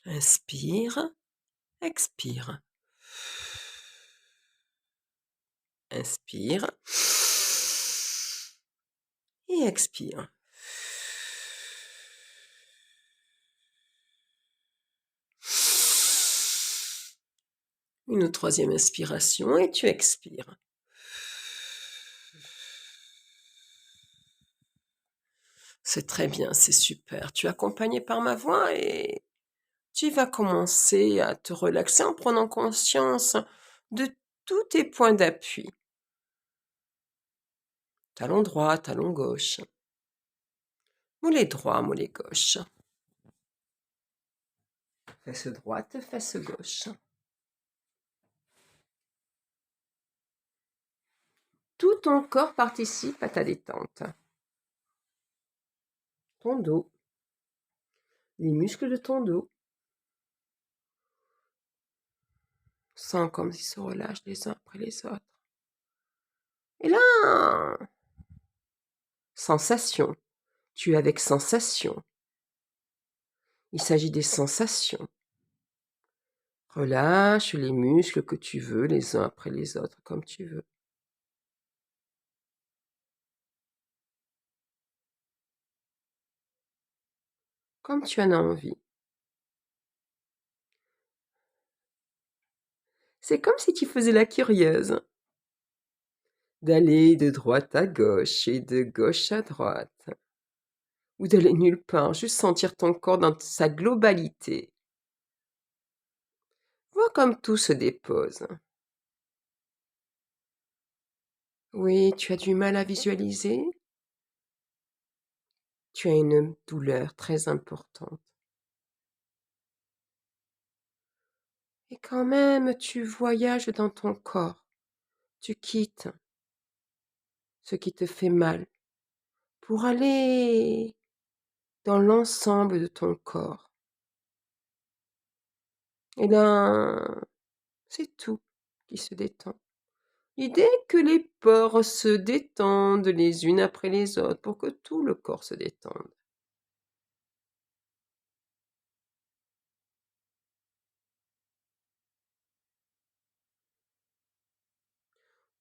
Inspire, expire. Inspire et expire. Une troisième inspiration et tu expires. C'est très bien, c'est super. Tu es accompagné par ma voix et tu vas commencer à te relaxer en prenant conscience de tous tes points d'appui. Talon droit, talon gauche. Mollet droit, mollet gauche. Fesse droite, fesse gauche. Tout ton corps participe à ta détente. Ton dos. Les muscles de ton dos. Sens comme ils se relâchent les uns après les autres. Et là, sensation. Tu es avec sensation. Il s'agit des sensations. Relâche les muscles que tu veux, les uns après les autres, comme tu veux. Comme tu en as envie. C'est comme si tu faisais la curieuse. D'aller de droite à gauche et de gauche à droite. Ou d'aller nulle part, juste sentir ton corps dans sa globalité. Vois comme tout se dépose. Oui, tu as du mal à visualiser? Tu as une douleur très importante. Et quand même, tu voyages dans ton corps. Tu quittes ce qui te fait mal pour aller dans l'ensemble de ton corps. Et là, c'est tout qui se détend. L'idée que les pores se détendent les unes après les autres pour que tout le corps se détende.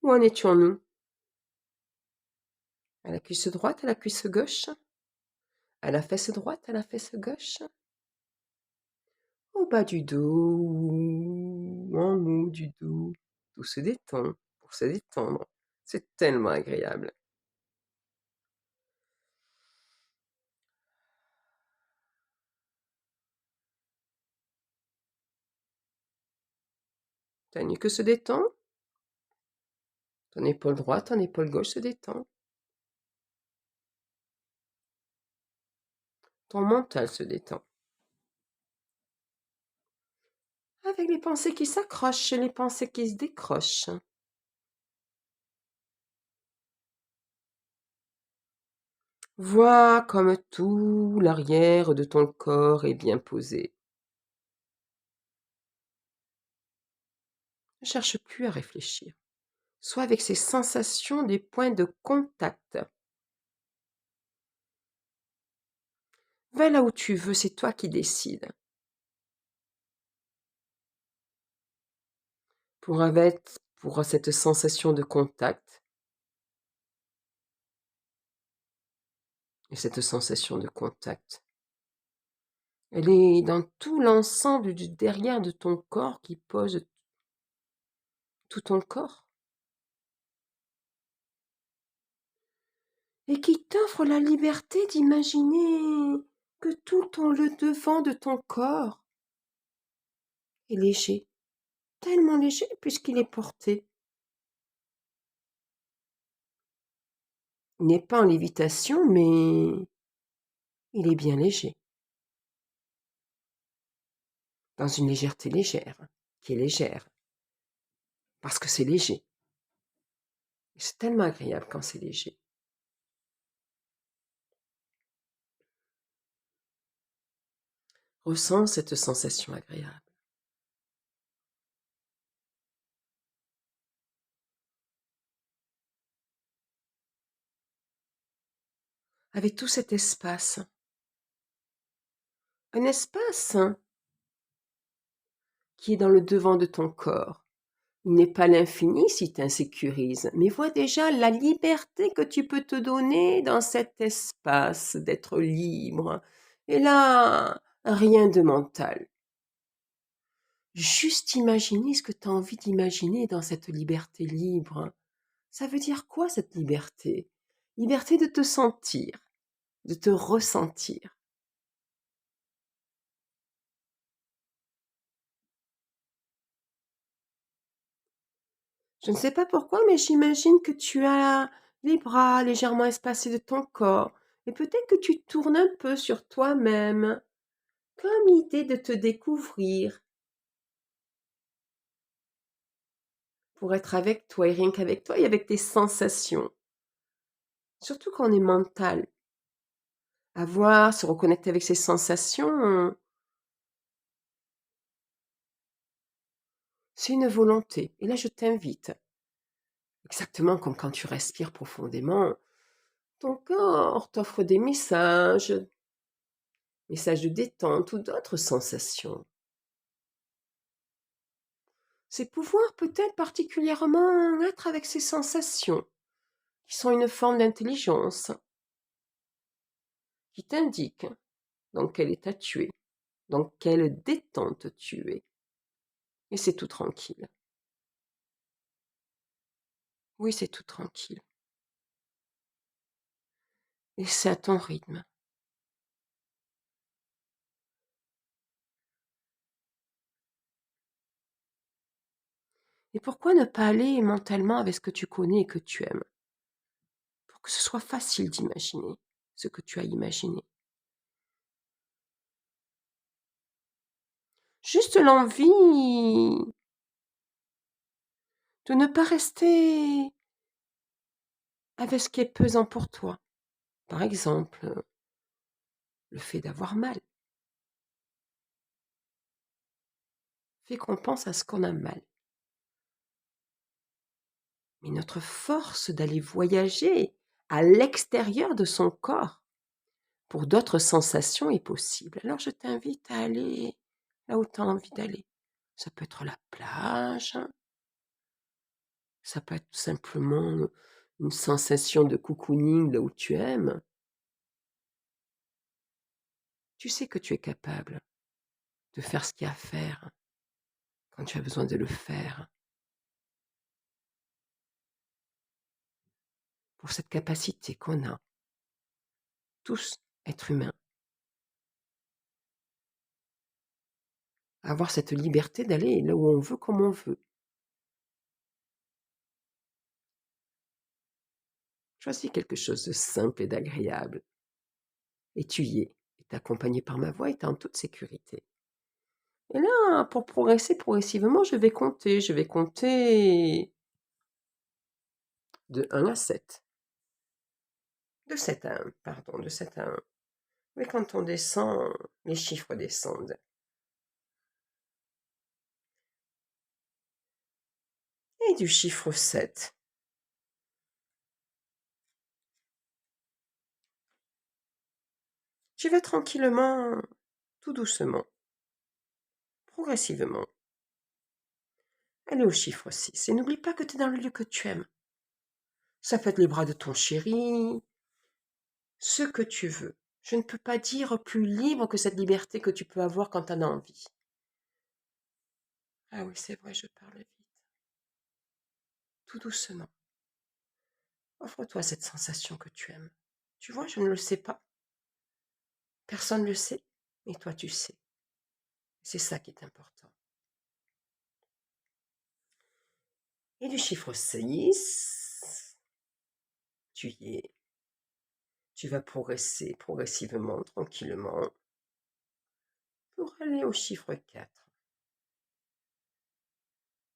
Où en étions-nous? À la cuisse droite, à la cuisse gauche? À la fesse droite, à la fesse gauche? Au bas du dos, en haut du dos. Tout se détend pour se détendre. C'est tellement agréable. Ta nuque se détend. Ton épaule droite, ton épaule gauche se détend. Ton mental se détend. Avec les pensées qui s'accrochent et les pensées qui se décrochent. Vois comme tout l'arrière de ton corps est bien posé. Ne cherche plus à réfléchir. Sois avec ces sensations des points de contact. Va là où tu veux, c'est toi qui décides. Pour cette sensation de contact, et cette sensation de contact, elle est dans tout l'ensemble du derrière de ton corps qui pose tout ton corps et qui t'offre la liberté d'imaginer que le devant de ton corps est léger, tellement léger puisqu'il est porté. Il n'est pas en lévitation, mais il est bien léger, dans une légèreté légère, qui est légère, parce que c'est léger. Et c'est tellement agréable quand c'est léger. Ressens cette sensation agréable. Avec tout cet espace. Un espace qui est dans le devant de ton corps. Il n'est pas l'infini si t'insécurises, mais vois déjà la liberté que tu peux te donner dans cet espace d'être libre. Et là, rien de mental. Juste imaginer ce que tu as envie d'imaginer dans cette liberté libre. Ça veut dire quoi cette liberté? Liberté de te sentir, de te ressentir. Je ne sais pas pourquoi, mais j'imagine que tu as les bras légèrement espacés de ton corps et peut-être que tu tournes un peu sur toi-même, comme idée de te découvrir pour être avec toi et rien qu'avec toi et avec tes sensations. Surtout quand on est mental. Avoir, se reconnecter avec ses sensations, c'est une volonté. Et là, je t'invite, exactement comme quand tu respires profondément, ton corps t'offre des messages, messages de détente ou d'autres sensations. C'est pouvoir peut-être particulièrement être avec ces sensations, qui sont une forme d'intelligence, qui t'indiquent dans quel état tu es, dans quelle détente tu es. Et c'est tout tranquille. Oui, c'est tout tranquille. Et c'est à ton rythme. Et pourquoi ne pas aller mentalement avec ce que tu connais et que tu aimes, pour que ce soit facile d'imaginer ce que tu as imaginé. Juste l'envie de ne pas rester avec ce qui est pesant pour toi. Par exemple, le fait d'avoir mal fait qu'on pense à ce qu'on a mal. Mais notre force d'aller voyager à l'extérieur de son corps pour d'autres sensations est possible. Alors je t'invite à aller là où tu as envie d'aller. Ça peut être la plage, ça peut être tout simplement une sensation de cocooning là où tu aimes. Tu sais que tu es capable de faire ce qu'il y a à faire quand tu as besoin de le faire. Pour cette capacité qu'on a, tous, êtres humains, à avoir cette liberté d'aller là où on veut, comme on veut. Choisis quelque chose de simple et d'agréable. Et tu y es. Tu es accompagné par ma voix et tu es en toute sécurité. Et là, pour progresser progressivement, je vais compter. Je vais compter de 1 à 7. De 7 à 1, pardon, de 7 à 1. Mais quand on descend, les chiffres descendent. Et du chiffre 7, tu vas tranquillement, tout doucement, progressivement, aller au chiffre 6. Et n'oublie pas que tu es dans le lieu que tu aimes. Ça peut être les bras de ton chéri, ce que tu veux. Je ne peux pas dire plus libre que cette liberté que tu peux avoir quand tu en as envie. Ah oui, c'est vrai, je parle vite. Tout doucement. Offre-toi cette sensation que tu aimes. Tu vois, je ne le sais pas. Personne ne le sait, mais toi tu sais. C'est ça qui est important. Et du chiffre 6, tu y es. Tu vas progresser progressivement, tranquillement, pour aller au chiffre 4.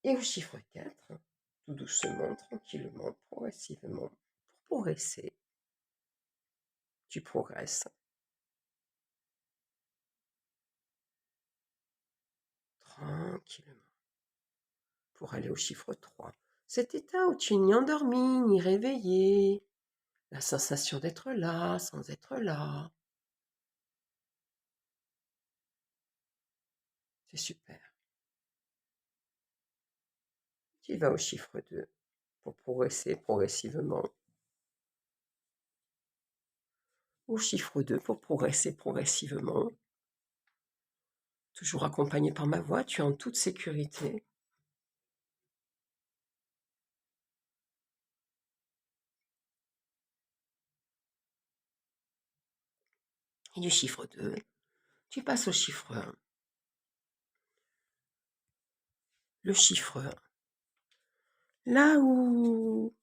Et au chiffre 4, tout doucement, tranquillement, progressivement, pour progresser. Tu progresses tranquillement pour aller au chiffre 3. Cet état où tu n'es ni endormi, ni réveillé, la sensation d'être là sans être là. C'est super. Tu vas au chiffre 2 pour progresser progressivement. Au chiffre 2 pour progresser progressivement. Toujours accompagné par ma voix, tu es en toute sécurité. Et du chiffre 2, tu passes au chiffre 1. Le chiffre 1. Là où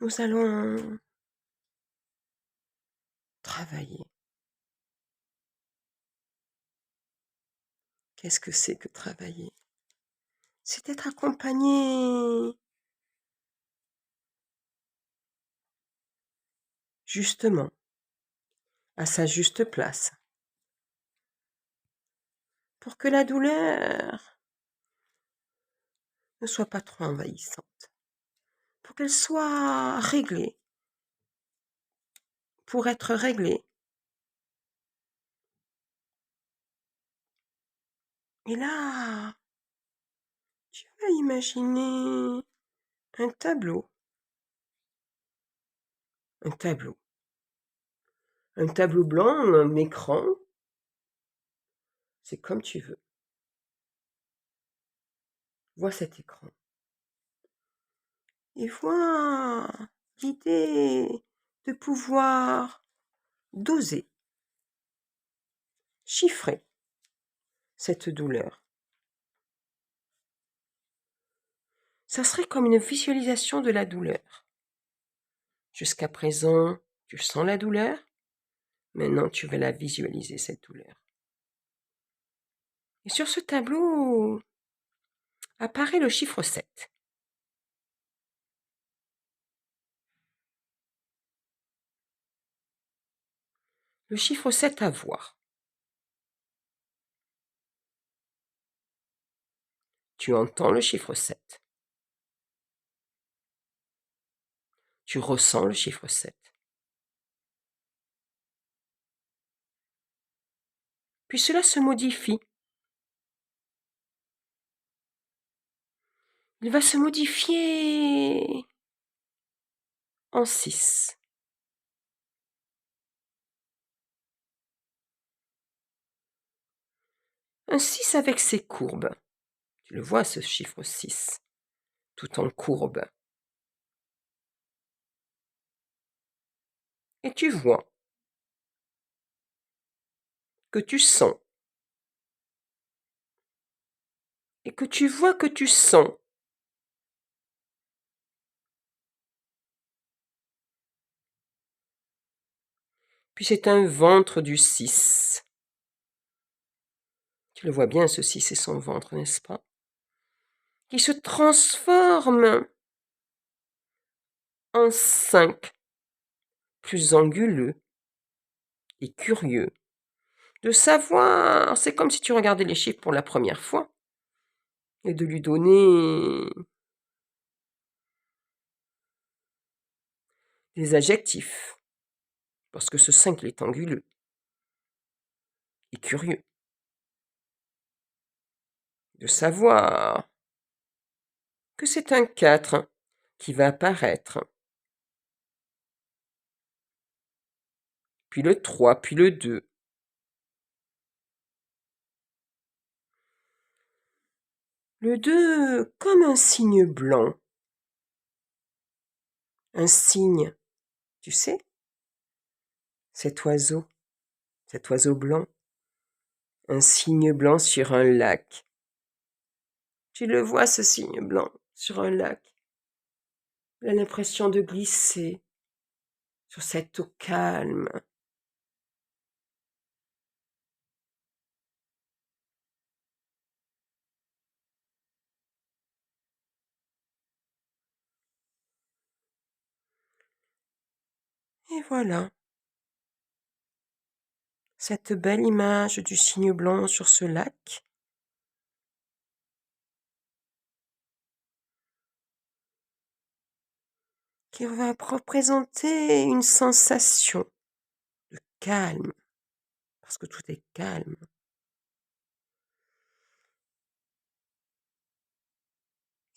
nous allons travailler. Qu'est-ce que c'est que travailler? C'est être accompagné justement à sa juste place pour que la douleur ne soit pas trop envahissante, pour qu'elle soit réglée, pour être réglée. Et là, tu vas imaginer un tableau, un tableau, un tableau blanc, un écran, c'est comme tu veux. Vois cet écran et vois l'idée de pouvoir doser, chiffrer cette douleur. Ça serait comme une visualisation de la douleur. Jusqu'à présent, tu sens la douleur. Maintenant, tu vas la visualiser, cette douleur. Et sur ce tableau apparaît le chiffre 7. Le chiffre 7 à voir. Tu entends le chiffre 7. Tu ressens le chiffre 7. Puis cela se modifie. Il va se modifier en 6. Un 6 avec ses courbes. Tu le vois, ce chiffre 6, tout en courbe. Et tu vois que tu sens. Et que tu vois que tu sens. Puis c'est un ventre du 6. Tu le vois bien, ce 6 et son ventre, n'est-ce pas? Qui se transforme en 5, plus anguleux et curieux. De savoir, c'est comme si tu regardais les chiffres pour la première fois, et de lui donner des adjectifs, parce que ce 5 il est anguleux et curieux. De savoir que c'est un 4 qui va apparaître, puis le 3, puis le 2. Le 2 comme un signe blanc. Un signe, tu sais, cet oiseau blanc, un signe blanc sur un lac. Tu le vois, ce signe blanc sur un lac. Il a l'impression de glisser sur cette eau calme. Et voilà, cette belle image du signe blanc sur ce lac. Qui va représenter une sensation de calme, parce que tout est calme.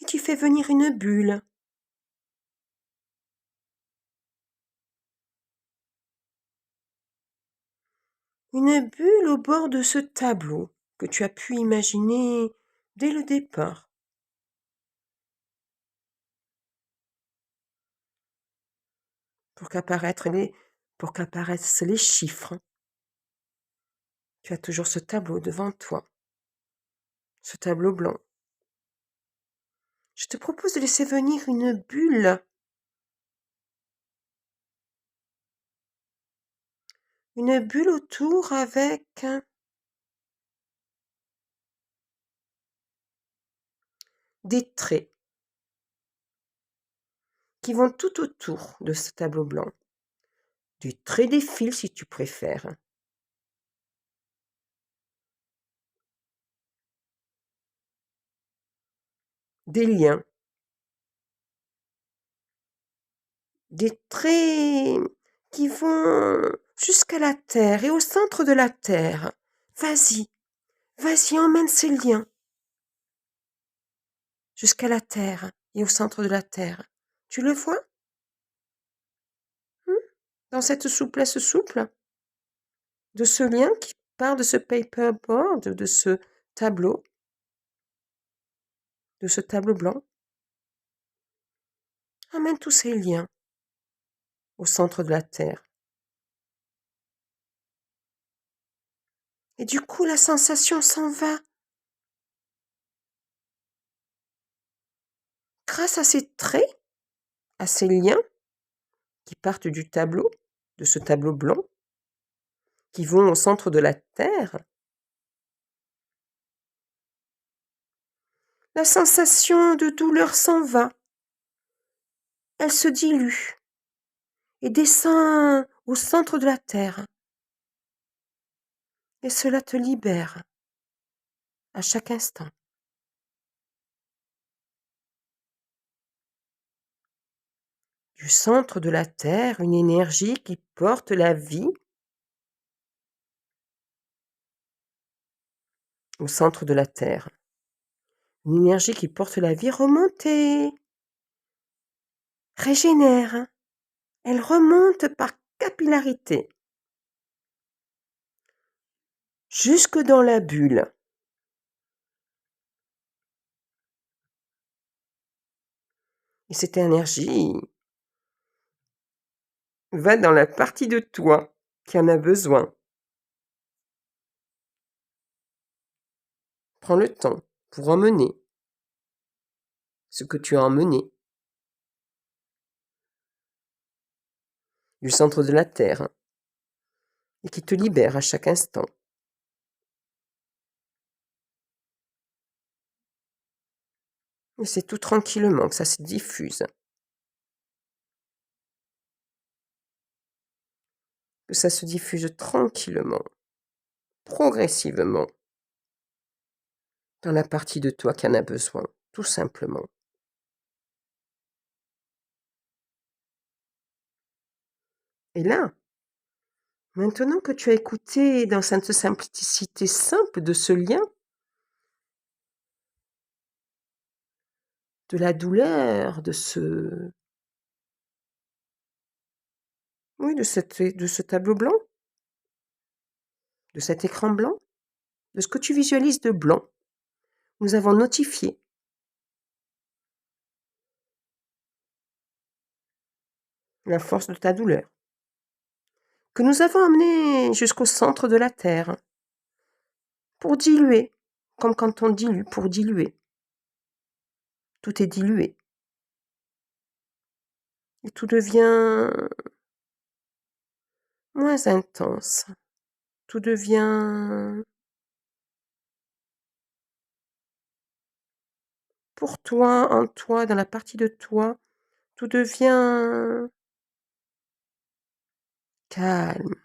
et tu fais venir une bulle. Une bulle au bord de ce tableau que tu as pu imaginer dès le départ. Pour qu'apparaissent les chiffres. Tu as toujours ce tableau devant toi, ce tableau blanc. Je te propose de laisser venir une bulle. Une bulle autour avec des traits qui vont tout autour de ce tableau blanc. Du trait des fils si tu préfères. Des liens. Des traits qui vont jusqu'à la terre et au centre de la terre. Vas-y, vas-y, emmène ces liens jusqu'à la terre et au centre de la terre. Tu le vois? Dans cette souplesse souple de ce lien qui part de ce paperboard, de ce tableau blanc. Emmène tous ces liens au centre de la terre. Et du coup, la sensation s'en va. Grâce à ces traits, à ces liens qui partent du tableau, de ce tableau blanc, qui vont au centre de la terre, la sensation de douleur s'en va. Elle se dilue et descend au centre de la terre. Et cela te libère à chaque instant. Du centre de la terre, une énergie qui porte la vie au centre de la terre. Une énergie qui porte la vie remonte et régénère. Elle remonte par capillarité jusque dans la bulle. Et cette énergie va dans la partie de toi qui en a besoin. Prends le temps pour emmener ce que tu as emmené du centre de la terre et qui te libère à chaque instant. Et c'est tout tranquillement que ça se diffuse. Que ça se diffuse tranquillement, progressivement, dans la partie de toi qui en a besoin, tout simplement. Et là, maintenant que tu as écouté dans cette simplicité simple de ce lien, de la douleur, de ce tableau blanc, de cet écran blanc, de ce que tu visualises de blanc, nous avons notifié la force de ta douleur, que nous avons amené jusqu'au centre de la terre, pour diluer, comme quand on dilue, pour diluer. Tout est dilué. Et tout devient moins intense. Tout devient pour toi, en toi, dans la partie de toi, tout devient calme,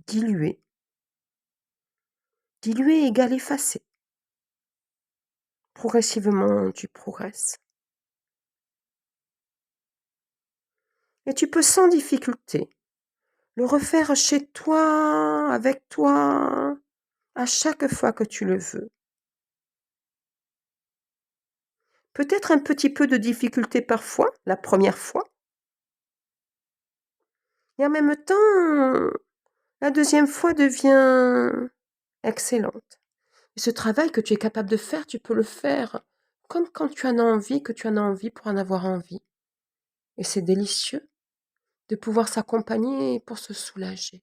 dilué. Dilué égale effacé. Progressivement, tu progresses. Et tu peux sans difficulté le refaire chez toi, avec toi, à chaque fois que tu le veux. Peut-être un petit peu de difficulté parfois, la première fois et en même temps, la deuxième fois devient excellente. Et ce travail que tu es capable de faire, tu peux le faire comme quand tu en as envie, que tu en as envie pour en avoir envie et c'est délicieux de pouvoir s'accompagner pour se soulager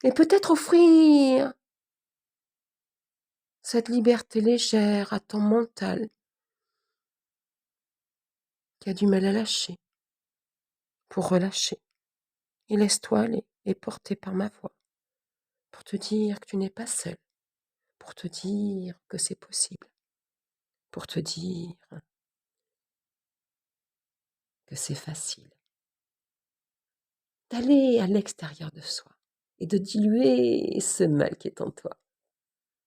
et peut-être offrir cette liberté légère à ton mental qui a du mal à lâcher, pour relâcher et laisse-toi aller et porter par ma voix, pour te dire que tu n'es pas seul, pour te dire que c'est possible, pour te dire que c'est facile d'aller à l'extérieur de soi et de diluer ce mal qui est en toi,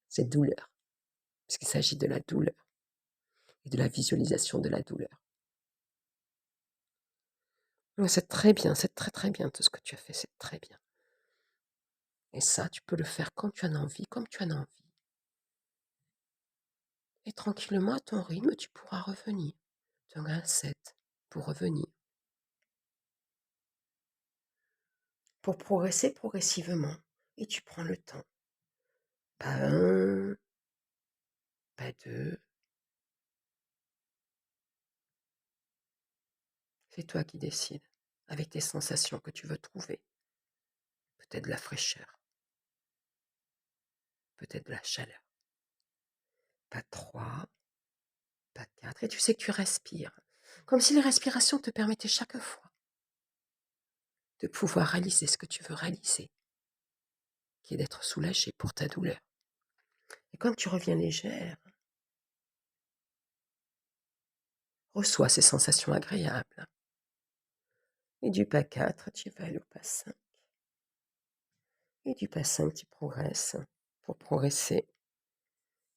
cette douleur, puisqu'il s'agit de la douleur et de la visualisation de la douleur. Ouais, c'est très bien, c'est très très bien tout ce que tu as fait, c'est très bien. Et ça, tu peux le faire quand tu en as envie, comme tu en as envie. Et tranquillement, à ton rythme, tu pourras revenir. Tu en as un 7 pour revenir, pour progresser progressivement. Et tu prends le temps. Pas un, pas deux. C'est toi qui décides, avec tes sensations que tu veux trouver. Peut-être de la fraîcheur, peut-être de la chaleur. Pas trois, pas quatre. Et tu sais que tu respires. Comme si les respirations te permettaient chaque fois de pouvoir réaliser ce que tu veux réaliser, qui est d'être soulagé pour ta douleur. Et quand tu reviens légère, reçois ces sensations agréables. Et du pas 4, tu vas aller au pas 5. Et du pas 5, tu progresses pour progresser.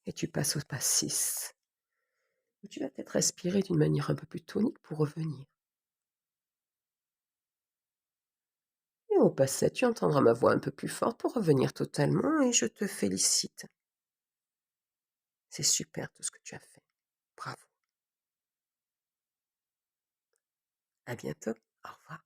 Et tu passes au pas 6, où tu vas peut-être respirer d'une manière un peu plus tonique pour revenir. Et au pas 7, tu entendras ma voix un peu plus forte pour revenir totalement et je te félicite. C'est super tout ce que tu as fait. Bravo. À bientôt. Au revoir.